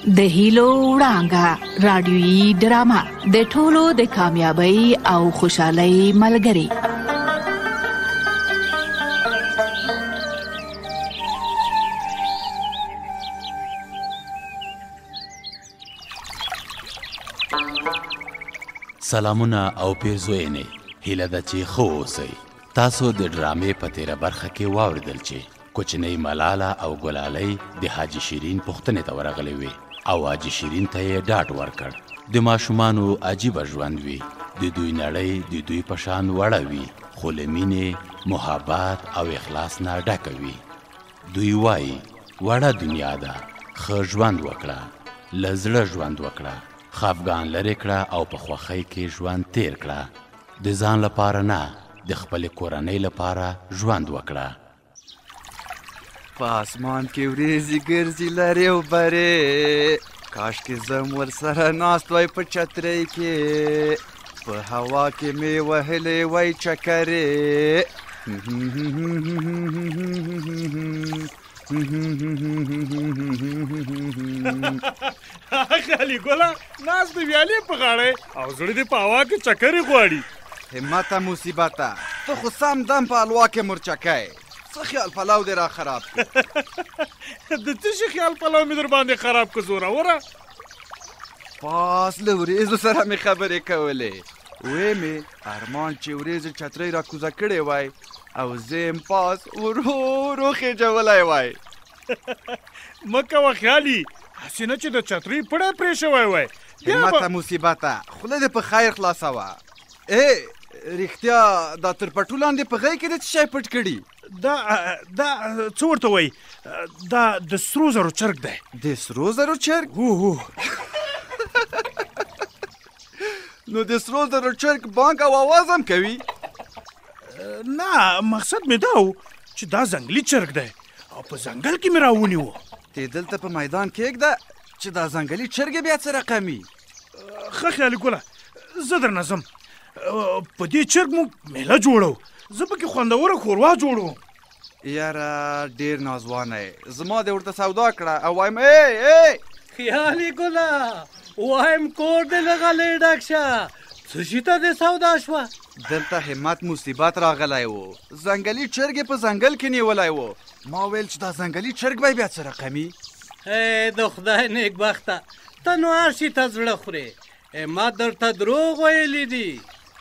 د هیلو وړانګه رادیویي ډرامه د ټولو د کامیابی او خوشحالۍ ملګری. سلامونه او پیرزوینې، هیله ده چې ښه اوسئ. تاسو د ډرامې په تیره برخه کې واوریدل چې کوچنۍ ملاله او ګلالۍ د حاجي شیرین پوښتنې ته ورغلې وې او حاجي شیرین ته یې ډاډ ورکړ. د ماشومانو عجیبه ژوند وي، د دوی نړۍ د دوی په شان وړه وي، خو له مینې، محبت او اخلاص نه ډکه وي. دوی وایي وړه دنیا ده، ښه ژوند وکړه، له زړه ژوند وکړه، خفګان لرې کړه او په خوښۍ کې ژوند تیر کړه. د ځان لپاره نه، د خپلې کورنۍ لپاره ژوند وکړه. په اسمان کې وریځې ګرځي لرې او برې، کاشکې زم ورسره ناست وای په چترۍ کې، په هوا کې مې وهلې وای چکرې. خالي ګوله ناست د ویالې په غاړه او زړه دې په هوا کې چکرې غواړي. همته مصیبته، ته خو سم دم په الوا کې مرچکی، څه خیال پلاو دې را خراب کړ. د څه شي خیال پلاو مې در باندې خراب که زوروره؟ پاس له وریځو سره مې خبرې کولې، وې مې ارمان چې وریځو چترۍ را کوزه کړې وای او زم پاس ورو ورو خېجولی وای. مه کوه خیالي، هسې نه چې د چترۍ پړی پرې شوی وای. همته مصیبته، خوله دې په خیر خلاصه وه. رښتیا دا تر پټو لاندې په غۍ کې د څه شی پټ کړي؟ دا څه ورته وایي؟ دا د سرو زرو چرګ دی. د سرو زرو چرګ؟ هو. نو د سرو زرو چرګ بانک او آواز هم کوي؟ نه، مقصد مې دا و چې دا ځنګلي چرګ دی او په ځنګل کې مې راونیو. ته دلته په میدان کې ږده چې دا ځنګلي چرګ بیا څه رقمي؟ ښه خیالي ګوله، زه درنه ځم. په دې چرګ موږ میله جوړو، زه پکې خوندوره ښوروا جوړوم. یاره ډېر نازوانه یې، زما دې ورته سودا کړه او وایم خیالي ګوله، وایم کور دې له غلې ډک شه، څه شي ته دې سودا شوه؟ دلته همت مصیبت راغلی و، ځنګلي چرګ یې په ځنګل کې نیولی و. ما ویل چې دا ځنګلي چرګ به بیا څه رقمي؟ د خدای نیکبخته، ته نو هر شي ته زړه خورې، ما درته دروغ ویلي دي.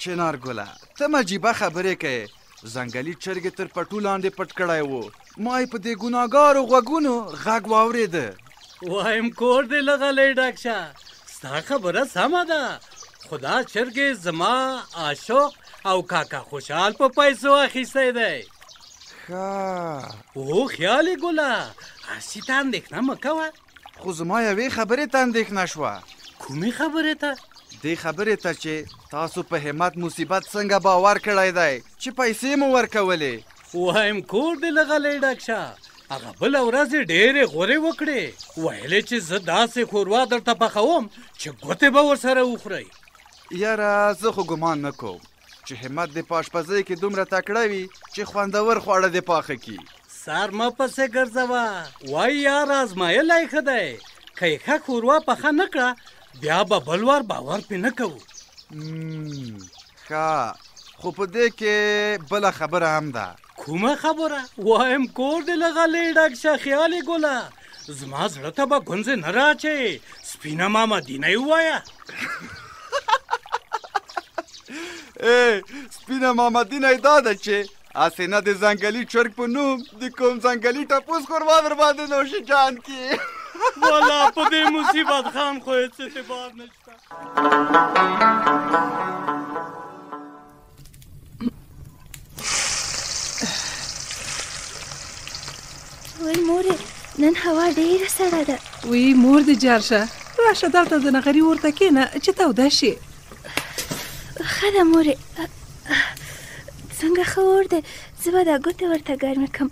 چنار ګله، ته مجیبه خبرې کوې. ځنګلي چرګ تر پټو لاندې پټ کړی و، ما یې په دې ګناهګارو غوږونو غږ واورېده. وایم کور دې له غلې ډک شه، ستا خبره سمه ده، خو دا چرګ زما عاشق او کاکا خوشحال په پیسو اخیستی دی. او خیالي ګله، هر شي ته اندېښنه مه کوه. خو زما یوې خبرې ته اندېښنه شوه. کومې خبرې ته؟ دې خبرې ته چې تاسو په همت مصیبت څنګه باور کړی دی چې پیسې مو ورکولې. وایم کور دې له غلې ډک شه، هغه بله ورځ یې ډېرې غورې وکړې، ویلې چې زه داسې ښوروا درته پخوم چې ګوتې به ورسره وخورئ. یاره زه خو ګمان نه کوم چې همت دې په اشپزۍ کې دومره تکړه وي چې خوندور خواړه دې پاخه کي. سر مه پسې ګرځوه، وایي یار ازمایلی ښه دی، که یې ښه ښوروا پخه نه کړه بیا به بل وار باور پې نه کوو. ښه، خو په دې کې بله خبره هم ده. کومه خبره؟ وایم کور دې له غلې ډک شه خیالي ګوله، زما زړه ته به ګونځې نه راچې، سپینه مامدینه یې ووایه. سپینه مامدینه یې دا ده چې هسې نه د ځنګلي چرګ په نوم د کوم ځنګلي ټپوس ښوروا در باندې نوشي جان کي. والا په دې مصیبت خان خو هېڅ اعتبار نشته. وای مورې، نن هوا ډېره سړه ده. وی مور دې جار شه، راشه دلته د نغري ورته کښېنه چې توده شي. ښه ده مورې، څنګه ښه اور دی، زه به دا ګوتې ورته ګرمې کړم.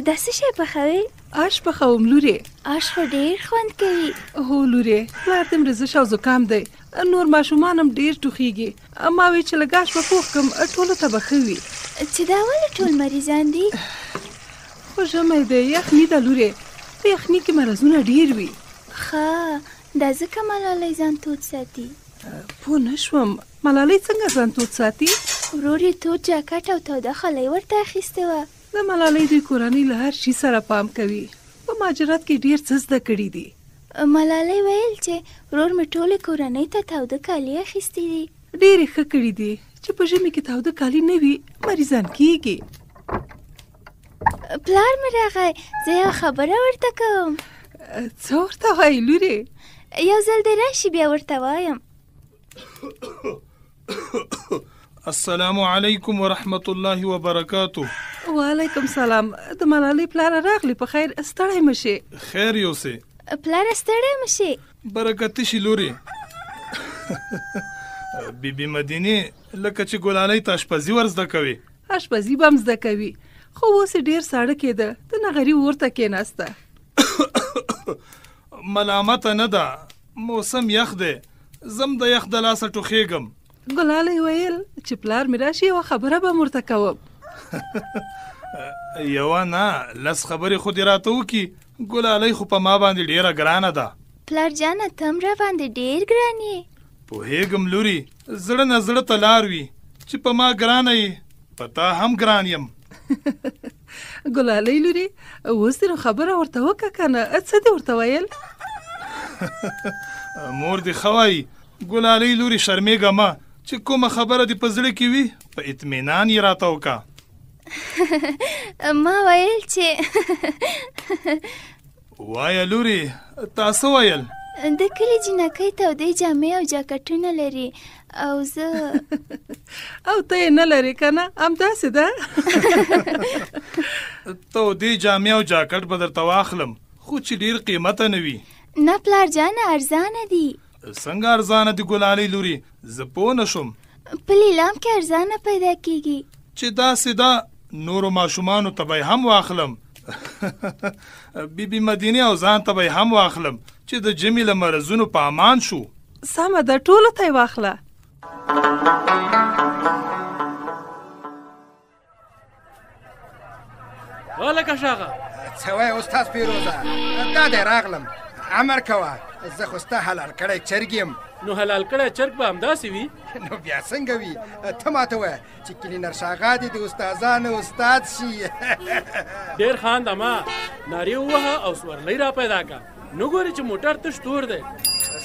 دا څه شی پخوې؟ آش پخوم لورې. آش خو ډېر خوند کوي. هو لورې، پلار دې رزش او زکام دی، نور ماشومان هم ډېر ټوخېږي. ما وی چې لږ آش به پوخ کړم، ټولو ته به ښه وي. چې دا ولې ټول مریضان دي؟ خو ژمی دی، یخني ده لورې، په یخني کې مرضونه ډېر وي. ښه، دا ځکه ملالۍ ځان تود ساتي. پوه نه شوم، ملالۍ څنګه ځان تود ساتي؟ ورور یې تود جاکټ او توده خولۍ ورته اخیستې وه. د ملالۍ دوی کورنۍ له هر شي سره پام کوي. په مهاجرت کې ډېر څه زده کړي دي. ملالۍ ویل چې ورور مې ټولې کورنۍ ته تاوده کالي اخیستي دي. ډېرې ښه کړي دي چې په ژمي کې تاوده کالي نه وي مریضان کېږي. پلار مې راغی، زه یوه خبره ورته کوم. څه ورته وایي لورې؟ یو ځل دې راشي بیا ورته وایم. السلام علیکم ورحمت الله وبرکاته. وعلیکم سلام. د ملالۍ پلاره راغلی، په خیر ستړی مشې. خیر یوسې پلاره ستړی مشې. برکت شي لورې. بیبي مدینې لکه چې ګلالۍ ته اشپزي ور زده کوي. اشپزي به هم زده کوي، خو اوس یې ډېر ساړه کېده، د نغري اور ته کېناسته. ملامته نه ده، موسم یخ دی، زم د یخ د لاسه ټوخېږم. ګلالۍ ویل چې پلار مې راشي یوه خبره به م ورته کوم. یوه نه، لس خبرې خو دې راته وکړي. ګلالۍ خو په ما باندې ډېره ګرانه ده. پلار جانه ته هم را باندې ډېر ګران یې. پوهېږم لوري، زړه نه زړه ته لار وي چې په ما ګرانه یې، په تا هم ګران یم. ګلالۍ لوري، اوس دې نو خبره ورته وکړه که نه؟ څه دې ورته ویل؟ مور دې ښه وایي. ګلالۍ لوري شرمېږه مه، چې کومه خبره دې په زړه کې وي په اطمینان یې راته وکړه. ما ویل چې وایه لوري، تا څه ویل؟ د کلي جینکۍ تودې جامې او جاکټونه لري او زه او ته یې نه لرې که نه؟ همداسې ده. تودې جامې او جاکټ به درته واخلم، خو چې ډېر قیمته نه وي. نه پلار جانه ارزانه دي. څنګه ارزانه دي ګلالۍ لوري؟ زه پوه نه شوم. په لیلام کې ارزانه پیدا کېږي. چې داسې ده نورو ماشومانو ته به یې هم واخلم. بیبي مدینې او ځان ته به یې هم واخلم چې د جمې له مرضونو په امان شو. سمه ده، ټولو ته یې واخله. ولکه شاغه څه وایې استاد فیروزه؟ دا دی راغلم، امر کوه، زه خو ستا حلال کړی چرګ یم. نو حلال کړی چرګ به همداسې وي؟ نو بیا څنګه وي؟ ته ماته وایه چې کلینر شاغه دې د استادانو استاد شي. ډېر خانده ما نارې ووهه او سورلۍ را پیدا کړه. نو ګورې چې موټر تش تور دی.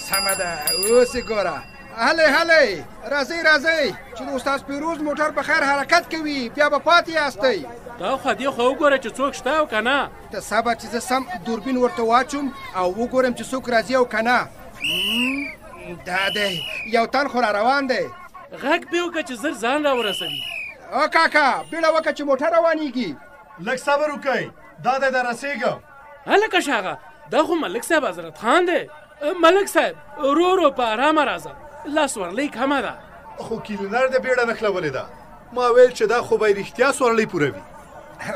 سمه ده، اوس یې ګوره. هلئ هلئ، راځئ راځئ چې د استاد فیروز موټر په خیر حرکت کوي، بیا به پاتې یاستئ. تا خو دې خو وګوره چې څوک شته او که نه. ته صبر چې زه سم دوربین ورته واچوم او وګورم چې څوک راځي او که نه. دا دی یو تن خو را روان دی. غږ پې وکړه چې زر ځان را ورسوي. او کاکا بیړه وکړه چې موټر روانېږي. لږ صبر وکئ، دا دی در رسېږم. هلکه شاغه، دا خو ملک صاحب حضرت خان دی. ملک صاحب ورو ورو په ارامه راځه، لا سورلۍ کمه ده. خو کلینر د بیړه نښلولې ده. ما ویل چې دا خو به یې رښتیا سورلۍ پوروي.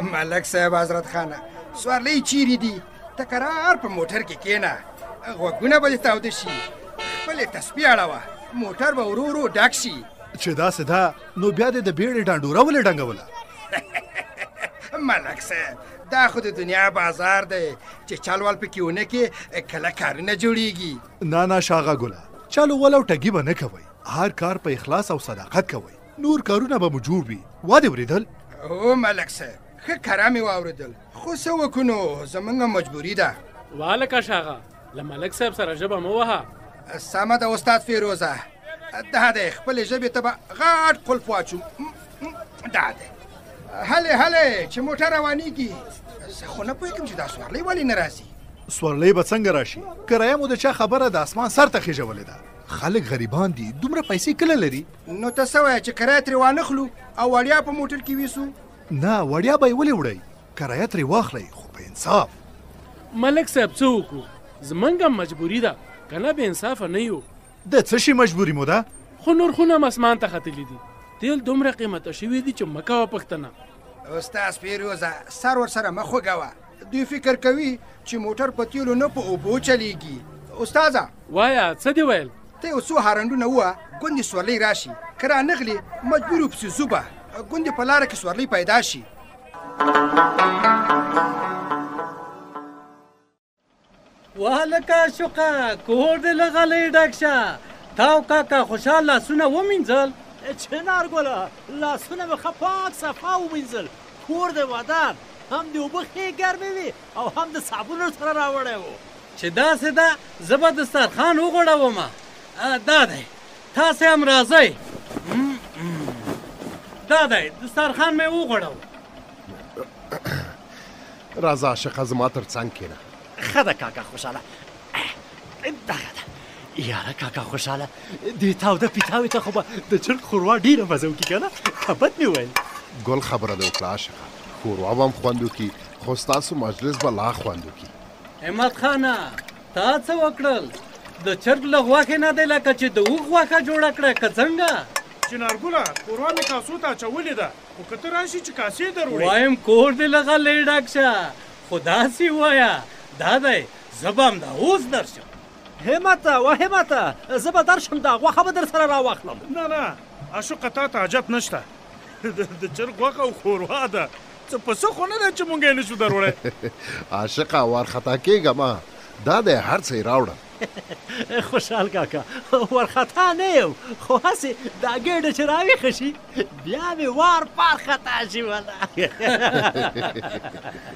ملک صاحب حضرت خانه، سورلۍ چیرې دي؟ ته کرار په موټر کې کېنه، غوږونه به دې تاوده شي، خپلې تسبیح اړوه، موټر به ورو ورو ډک شي. چې داسې ده نو بیا دې د بیړې ډانډوره ولې ډنګوله؟ ملک صاحب دا خو د دنیا بازار دی چې چلول پکې ونه کې کله کارونه جوړیږي. نه نه شاغه ګله، چلو ولو ټګي به نه کوئ، هر کار په اخلاص او صداقت کوئ، نور کارونه به مو جوړ وي. وا دې اورېدل؟ او ملک صاحب ښه کرا مې واورېدل، خو څه وکړو زموږ مجبوري ده. والکه شاغه، له ملک صاحب سره ژبه مه وهه. سمه ده استاد فیروزه، دا دی خپلې ژبې ته به غټ قلف واچوم. دا دی هلئ هلئ چې موټر روانېږي. زه خو نه پوهېږم چې دا سورلۍ ولې نه راځي. سورلۍ به څنګه راشي؟ کرایه مو د چا خبره د اسمان سر ته خېژولې ده. خلک غریبان دي، دومره پیسې کله لري؟ نو ته څه وایې چې کرایه ترې وانخلو او وړیا په موټر کې ویسو؟ نه، وړیا به یې ولې وړئ، کرایه ترې واخلئ، خو په انصاف. ملک صاحب څه وکړو؟ زموږ هم مجبوري ده، که نه بې انصافه نه یو. د څه شي مجبوري مو ده؟ خو نرخونه هم اسمان ته ختلي دي، تیل دومره قیمته شوي دي چې مه کوه پوښتنه. استاد فیروزه سر ورسره مه خوږوه، دوی فکر کوي چې موټر په تیلو نه په اوبو چلیږي. استاده وایه څه دې ویل؟ ته یو څو هارنډونه ووه، ګوندې سورلۍ راشي، که رانغلې مجبور یو پسې ځو به، ګوندې په لاره کې سورلۍ پیدا شي. والکه شوقه کور دې له غلۍ ډک شه. تا او کاکا خوشحال لاسونه ومینځل؟ چنارګله لاسونه مې ښه پاک صفا ومینځل. کور دې ودان، هم د اوبه ښې ګرمې وي او هم د صابون سره راوړی و. چې داسې ده زه به دسترخوان وغوړومه. دا دی تاسې هم راځئ. دا دی دسترخوان مې وغوړو. راځه عاشقه زما تر څنګ کښېنه. ښه ده کاکا خوشحاله. دغه ده یاره کاکا خوشحاله، دې تاوده پیتاوي ته خو به د چرګ ښوروا ډېره مزه وکړي که نه؟ خبر مې ویل. ګل خبره دې وکړه عاشقه، ښوروا به هم خوند وکړي خو ستاسو مجلس به لا خوند وکړي. همت خانه تا څه وکړل؟ د چرګ له غوښې نه دی لکه چې د اوښ غوښه جوړه کړه که څنګه؟ چنارګله ښوروا مې کاسو ته اچولې ده، خو که ته راشي چې کاسې دروړې. وایم کور دې له غلۍ ډک شه، خو داسې ووایه دا دی زه به همدا اوس درشم. همته و همته، زه به درشم دا غوښه به در سره راواخلم. نه عاشقه تا ته حاجت نشته، د چرګ غوښه او ښوروا ده، څه پسه خو نه ده چې مونږ یې نشو دروړی. عاشقه وارخطا کېږه ما، دا دی هر څه یې راوړم. خوشحال کاکا وارخطا نه یم، خو هسې دا ګېډه چې راویښه شي بیا مې وار پار خطا شي وله.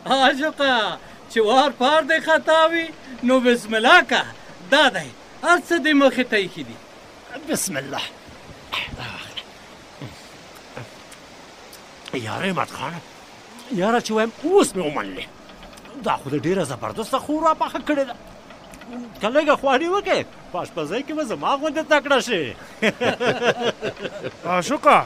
عاشقه چې وار پار دې خطا وي نو بسم الله که. دا دی هر څه دې مخې ته ایښي دي. بسم الله. یاره همت خانه، یاره چې وایم اوس مې ومنلې، دا خو د ډېره زبردسته ښوروا پخه کړې ده. که لږه خواري وکړې په اشپزۍ کې به زما غوندې تکړه شې. عاشقه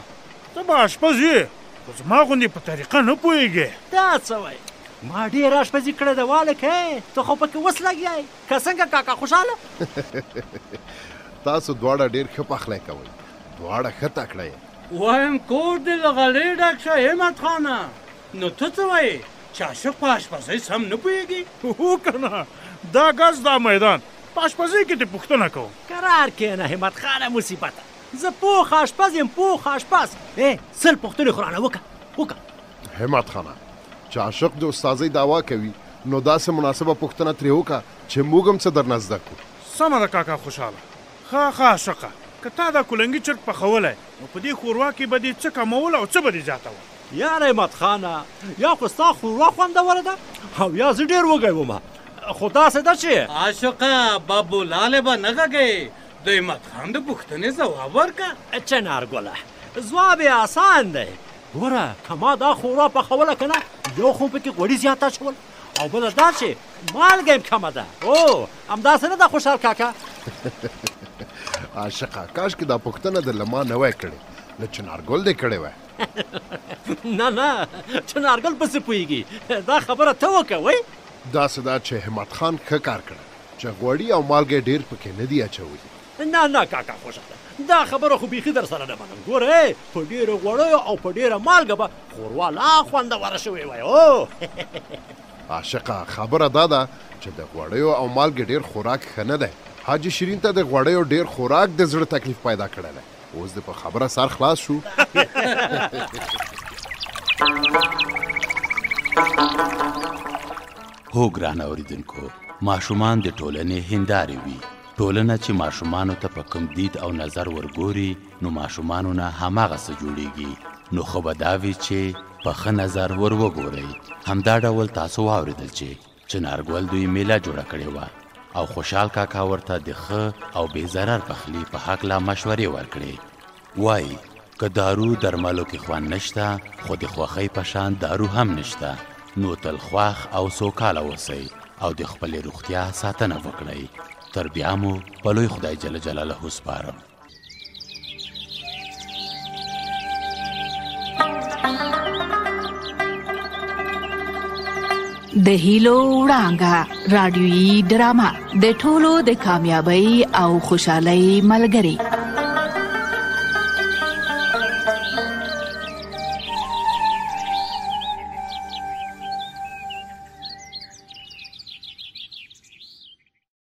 ته به اشپز یې، خو زما غوندې په طریقه نه پوهېږې. دا څه وایي؟ ما ډېره اشپزي کړې ده والکه، ته خو پکې اوس لګیا یې. که څنګه کاکا خوشحاله؟ تاسو دواړه ډېر ښه پخلی کوئ، دواړه ښه تکړه یې. وایم کور دې له غلۍ ډک شه همت خانه. نو ته څه وایې چې عاشق په اشپزۍ سم نه پوهېږي؟ هو که نه، دا ګز دا میدان په اشپزۍ کې دې پوښتنه کوم. قرار کښېنه همت خانه مصیبته، زه پوخ اشپز یم، پوخ اشپز. سل پوښتنې خو رانه وکړه. همت خانه چې عاشق د استاذۍ دعوا کوي نو داسې مناسبه پوښتنه ترې وکړه چې موږ هم څه درنه زده کړو. سمه ده کاکا خوشحاله. ښه عاشقه که تا دا کولنګي چرګ پخولی نو په دې ښوروا کې به دې څه کمول او څه به دې زیاتول؟ یاره همت خانه، یا خو ستا ښوروا خوندوره ده او یا زه ډېر وږی ومه، خو داسې ده چې عاشقه بابو لاله به نه غږی. د همت خان د پوښتنې ځواب ورکړه. چنارګله ځواب یې آسان دی. ګوره که ما دا ښوروا پخوله که نه، یو خو پکې غوړي زیات اچول او بله دا چې مالګه یې کمه ده. او همداسې نه ده خوشحال کاکا؟ عاشقه کاشکې دا پوښتنه د له ما نه وای کړې، له چنارګل دې کړې وای. نه چنارګل پسې پوهېږي، دا خبره ته وکوئ. داسې ده چې همت خان ښه کار کړی چې غوړي او مالګې ډېر پکې نه دي اچولي. نه کاکا خوشحاله، دا خبره خو بیخي در سره نه منم. ګوره په ډېرو غوړیو او په ډېره مالګه به ښوروا لا خوندوره شوې وای. او عاشقه خبره دا ده چې د غوړیو او مالګې ډېر خوراک ښه نه دی. حاجي شیرین ته د غوړیو ډېر خوراک د زړه تکلیف پیدا کړی دی. اوس د په خبره سر خلاص شو. هو ګران اوریدونکو، ماشومان د ټولنې هندارې وي. ټولنه چې ماشومانو ته په کوم دید او نظر ورګوري نو ماشومانو نه هماغه څه جوړیږي. نو خو به دا وي چې په ښه نظر ور وګورئ. همدا ډول تاسو واورېدل چې چنارګل دوی میله جوړه کړې وه او خوشحال کاکا ورته د ښه او بې ضرر پخلي په هکله مشورې ورکړې. وایي که دارو درملو کې خوند نشته خو د خوښۍ په شان دارو هم نشته. نو تل خوښ او سوکاله اوسئ او د خپلې روغتیا ساتنه وکړئ. تر بیا مو په لوی خدای جل جلاله سپارم. د هیلو وړانګه رادیويي ډرامه د ټولو د کامیابی او خوشحالۍ ملګری.